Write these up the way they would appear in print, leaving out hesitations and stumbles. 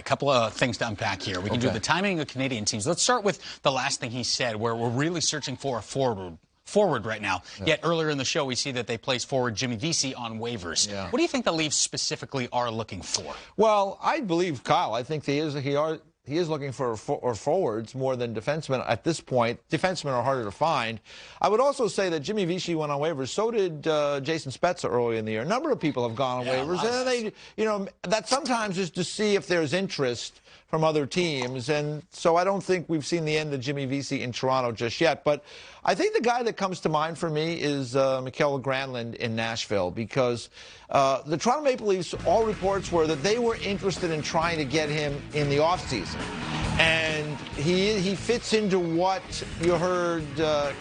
couple of things to unpack here. We can do the timing of Canadian teams. Let's start with the last thing he said, where we're really searching for a forward right now. Yet earlier in the show, we see that they placed forward Jimmy Vesey on waivers. What do you think the Leafs specifically are looking for? Well, I believe Kyle. I think he is looking for forwards more than defensemen at this point. Defensemen are harder to find. I would also say that Jimmy Vesey went on waivers. So did Jason Spezza early in the year. A number of people have gone on waivers, and that sometimes is to see if there's interest from other teams. And so I don't think we've seen the end of Jimmy Vesey in Toronto just yet. But I think the guy that comes to mind for me is Mikael Granlund in Nashville, because the Toronto Maple Leafs, all reports were that they were interested in trying to get him in the offseason. And he fits into what you heard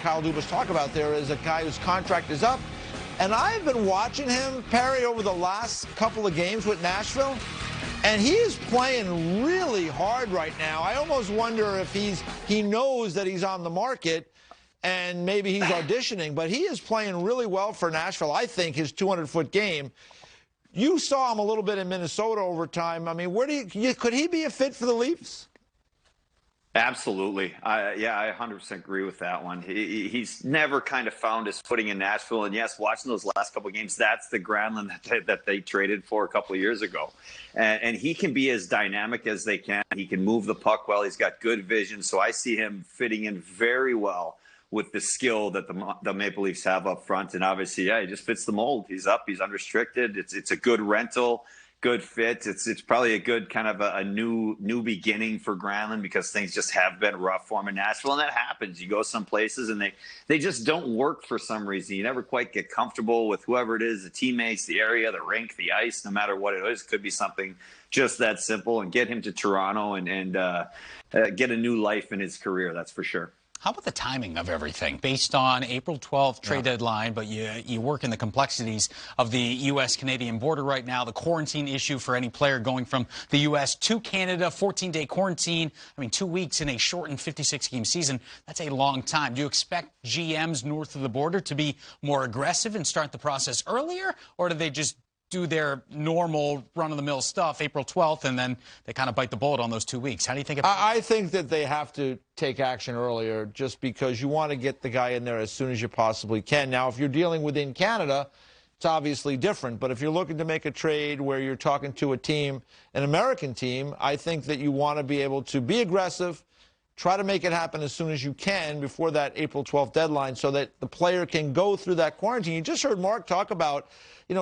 Kyle Dubas talk about there, as a guy whose contract is up. And I've been watching him, Perry, over the last couple of games with Nashville. And he is playing really hard right now. I almost wonder if he knows that he's on the market and maybe he's auditioning, but he is playing really well for Nashville. I think his 200-foot game. You saw him a little bit in Minnesota over time. I mean, could he be a fit for the Leafs? Absolutely. Yeah, I 100% agree with that one. He's never kind of found his footing in Nashville. And yes, watching those last couple of games, that's the Granlund that they traded for a couple of years ago. And he can be as dynamic as they can. He can move the puck well. He's got good vision. So I see him fitting in very well with the skill that the Maple Leafs have up front. And obviously, yeah, he just fits the mold. He's up. He's unrestricted. It's a good rental. Good fit. It's probably a good kind of a new beginning for Granlund, because things just have been rough for him in Nashville, and that happens. You go some places and they just don't work for some reason. You never quite get comfortable with whoever it is, the teammates, the area, the rink, the ice, no matter what it is. It could be something just that simple, and get him to Toronto and get a new life in his career. That's for sure. How about the timing of everything? Based on April 12th trade deadline, but you work in the complexities of the U.S.-Canadian border right now, the quarantine issue for any player going from the U.S. to Canada, 14-day quarantine. I mean, 2 weeks in a shortened 56-game season, that's a long time. Do you expect GMs north of the border to be more aggressive and start the process earlier, or do they just do their normal run-of-the-mill stuff April 12th, and then they kind of bite the bullet on those 2 weeks? How do you think about I think that they have to take action earlier, just because you want to get the guy in there as soon as you possibly can. Now, if you're dealing within Canada, it's obviously different. But if you're looking to make a trade where you're talking to a team, an American team, I think that you want to be able to be aggressive, try to make it happen as soon as you can before that April 12th deadline, so that the player can go through that quarantine. You just heard Mark talk about,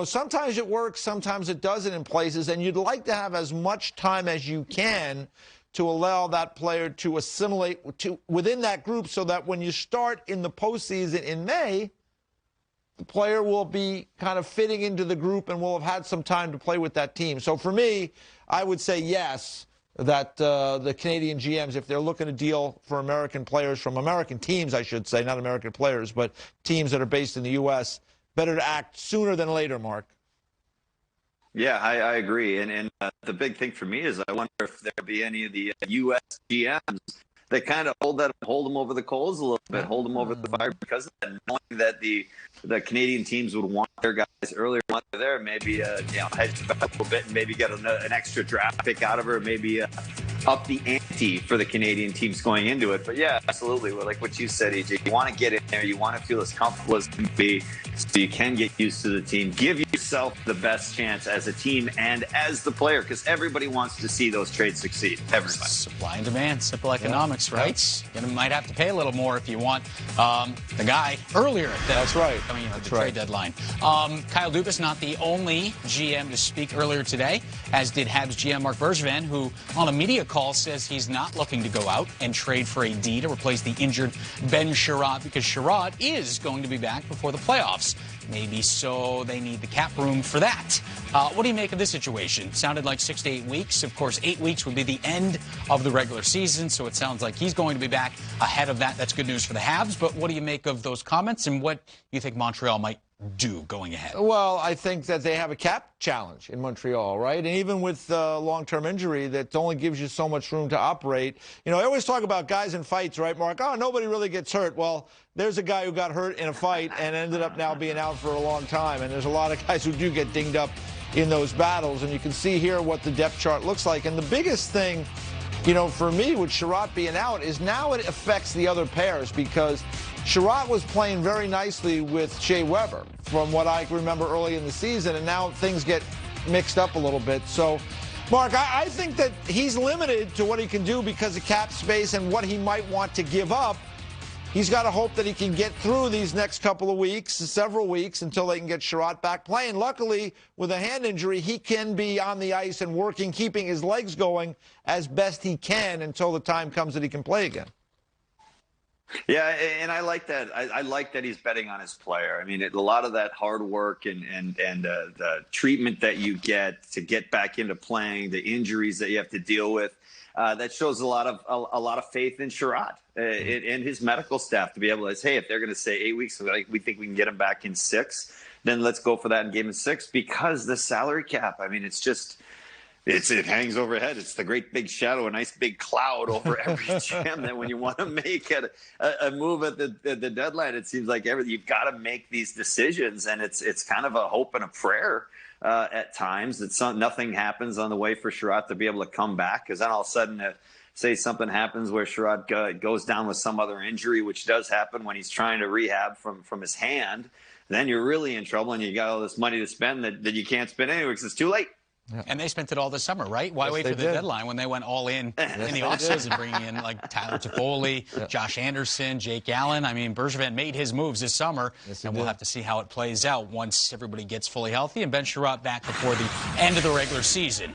sometimes it works, sometimes it doesn't in places, and you'd like to have as much time as you can to allow that player to assimilate within that group, so that when you start in the postseason in May, the player will be kind of fitting into the group and will have had some time to play with that team. So for me, I would say yes, that the Canadian GMs, if they're looking to deal for American players from American teams, I should say, not American players, but teams that are based in the U.S., better to act sooner than later, Mark. Yeah, I agree. And the big thing for me is I wonder if there'll be any of the U.S. GMs that kind of hold them over the coals a little bit, hold them over the fire, because of that, knowing that the Canadian teams would want their guys earlier on there, maybe hedge the bet a little bit and maybe get an extra draft pick out of her, maybe up the ante for the Canadian teams going into it. But yeah, absolutely. Like what you said, EJ, you want to get in there, you want to feel as comfortable as can be, so you can get used to the team. Give yourself the best chance as a team and as the player, because everybody wants to see those trades succeed. Everybody. Supply and demand, simple economics, right? You might have to pay a little more if you want the guy earlier. That's right. Coming into the trade deadline. Kyle Dubas, not the only GM to speak earlier today, as did Habs GM Mark Bergevin, who on a media call says he's not looking to go out and trade for a D to replace the injured Ben Sherratt, because Sherratt is going to be back before the playoffs. Maybe so they need the cap room for that. What do you make of this situation? Sounded like 6 to 8 weeks. Of course, 8 weeks would be the end of the regular season, so it sounds like he's going to be back ahead of that. That's good news for the Habs, but what do you make of those comments, and what you think Montreal might do going ahead? Well, I think that they have a cap challenge in Montreal, right? And even with long-term injury, that only gives you so much room to operate. I always talk about guys in fights, right, Mark? Oh, nobody really gets hurt. Well, there's a guy who got hurt in a fight and ended up now being out for a long time. And there's a lot of guys who do get dinged up in those battles. And you can see here what the depth chart looks like. And the biggest thing, you know, for me with Sherratt being out is now it affects the other pairs, because Sherratt was playing very nicely with Shea Weber from what I remember early in the season, and now things get mixed up a little bit. So, Mark, I think that he's limited to what he can do because of cap space and what he might want to give up. He's got to hope that he can get through these next couple of weeks, several weeks, until they can get Sherratt back playing. Luckily, with a hand injury, he can be on the ice and working, keeping his legs going as best he can until the time comes that he can play again. Yeah, and I like that. I like that he's betting on his player. I mean, a lot of that hard work and the treatment that you get to get back into playing, the injuries that you have to deal with, that shows a lot of faith in Sherratt and his medical staff to be able to say, hey, if they're going to say 8 weeks, we think we can get him back in 6, then let's go for that and give him 6, because the salary cap, I mean, it's just it hangs overhead. It's the great big shadow, a nice big cloud over every GM that when you want to make a move at the deadline, it seems like you've got to make these decisions, and it's kind of a hope and a prayer at times that nothing happens on the way for Sherratt to be able to come back, because then all of a sudden, say something happens where Sherratt goes down with some other injury, which does happen when he's trying to rehab from his hand, then you're really in trouble, and you got all this money to spend that you can't spend anyway because it's too late. Yeah. And they spent it all this summer, right? Why wait for the deadline when they went all in the offseason, bringing in like Tyler Toffoli, Josh Anderson, Jake Allen? I mean, Bergevin made his moves this summer, and we'll have to see how it plays out once everybody gets fully healthy and Ben Sherratt back before the end of the regular season.